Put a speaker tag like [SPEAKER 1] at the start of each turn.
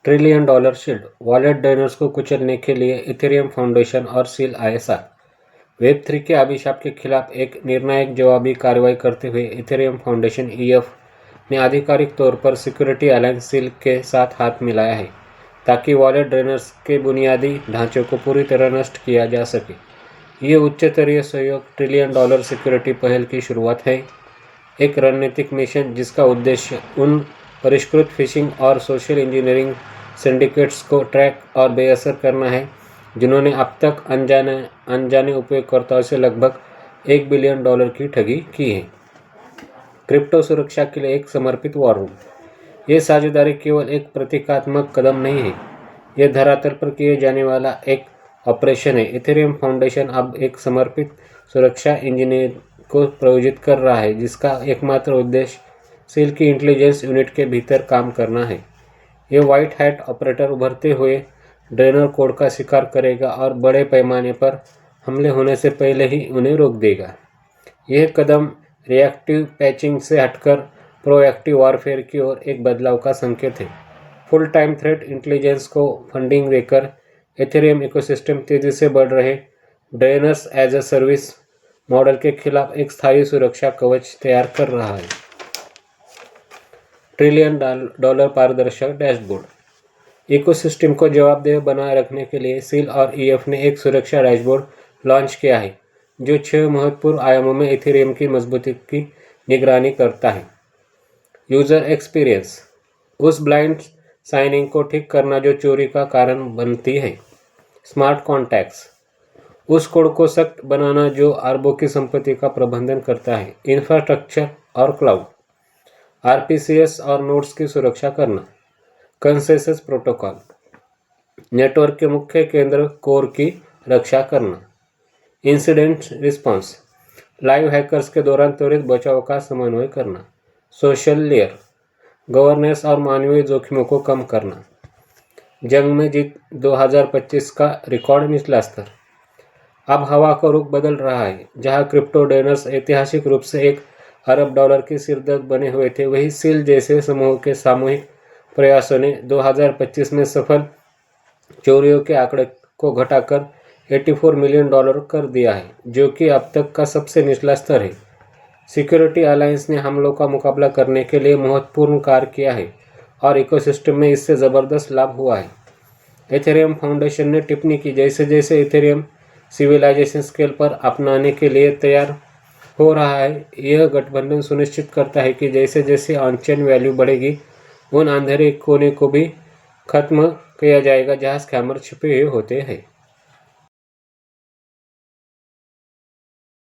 [SPEAKER 1] Trillion dollar shield, wallet drainers को कुचलने के लिए इथेरियम फाउंडेशन और सील आए साथ। वेब3 के अभिशाप के खिलाफ एक निर्णायक जवाबी कार्रवाई करते हुए इथेरियम फाउंडेशन EF ने आधिकारिक तौर पर सिक्योरिटी अलायंस सील के साथ हाथ मिलाया है ताकि वॉलेट ड्रेनर्स के बुनियादी ढांचे को पूरी तरह नष्ट किया जा सके। ये उच्च स्तरीय सहयोग ट्रिलियन डॉलर सिक्योरिटी पहल की शुरुआत है, एक रणनीतिक मिशन जिसका उद्देश्य उन परिष्कृत फिशिंग और सोशल इंजीनियरिंग सिंडिकेट्स को ट्रैक और बेअसर करना है जिन्होंने अब तक अनजाने उपयोगकर्ताओं से लगभग $1 बिलियन की ठगी की है। क्रिप्टो सुरक्षा के लिए एक समर्पित वॉर रूम। ये साझेदारी केवल एक प्रतीकात्मक कदम नहीं है, यह धरातल पर किए जाने वाला एक ऑपरेशन है। इथेरियम फाउंडेशन अब एक समर्पित सुरक्षा इंजीनियर को प्रायोजित कर रहा है जिसका एकमात्र उद्देश्य सील की इंटेलिजेंस यूनिट के भीतर काम करना है। ये व्हाइट हैट ऑपरेटर उभरते हुए ड्रेनर कोड का शिकार करेगा और बड़े पैमाने पर हमले होने से पहले ही उन्हें रोक देगा। यह कदम रिएक्टिव पैचिंग से हटकर प्रोएक्टिव वॉरफेयर की ओर एक बदलाव का संकेत है। फुल टाइम थ्रेट इंटेलिजेंस को फंडिंग देकर इथेरियम इकोसिस्टम तेजी से बढ़ रहे drainers as a service model के खिलाफ एक स्थायी सुरक्षा कवच तैयार कर रहा है। ट्रिलियन डॉलर पारदर्शक डैशबोर्ड। इकोसिस्टम को जवाबदेह बनाए रखने के लिए सील और EF ने एक सुरक्षा डैशबोर्ड लॉन्च किया है जो 6 महत्वपूर्ण आयामों में इथेरियम की मजबूती की निगरानी करता है। यूज़र एक्सपीरियंस, उस ब्लाइंड साइनिंग को ठीक करना जो चोरी का कारण बनती है। स्मार्ट कॉन्ट्रैक्ट्स, उस कोड को सख्त बनाना जो अरबों की संपत्ति का प्रबंधन करता है। इंफ्रास्ट्रक्चर और क्लाउड, RPCs और नोड्स की सुरक्षा करना। कंसेंसस प्रोटोकॉल, नेटवर्क के मुख्य केंद्र कोर की रक्षा करना। इंसिडेंट रिस्पांस, लाइव हैकर्स के दौरान त्वरित बचाव का समन्वय करना। सोशल लेयर, गवर्नेंस और मानवीय जोखिमों को कम करना। जंग में जीत 2025 का रिकॉर्ड निचला स्तर। अब हवा का रुख बदल रहा है। जहां क्रिप्टो ड्रेनर्स ऐतिहासिक रूप से $1 अरब की सिरदर्द बने हुए थे, वही सील जैसे समूह के सामूहिक प्रयासों ने 2025 में सफल चोरियों के आंकड़े को घटाकर $84 मिलियन कर दिया है, जो कि अब तक का सबसे निचला स्तर है। सिक्योरिटी अलायंस ने हमलों का मुकाबला करने के लिए महत्वपूर्ण कार्य किया है और इकोसिस्टम में इससे ज़बरदस्त लाभ हुआ है। इथेरियम फाउंडेशन ने टिप्पणी की, जैसे जैसे इथेरियम सिविलाइजेशन स्केल पर अपनाने के लिए तैयार हो रहा है, यह गठबंधन सुनिश्चित करता है कि जैसे जैसे ऑन-चेन वैल्यू बढ़ेगी, उन अंधेरे कोने को भी खत्म किया जाएगा जहां स्कैमर छिपे हुए होते हैं।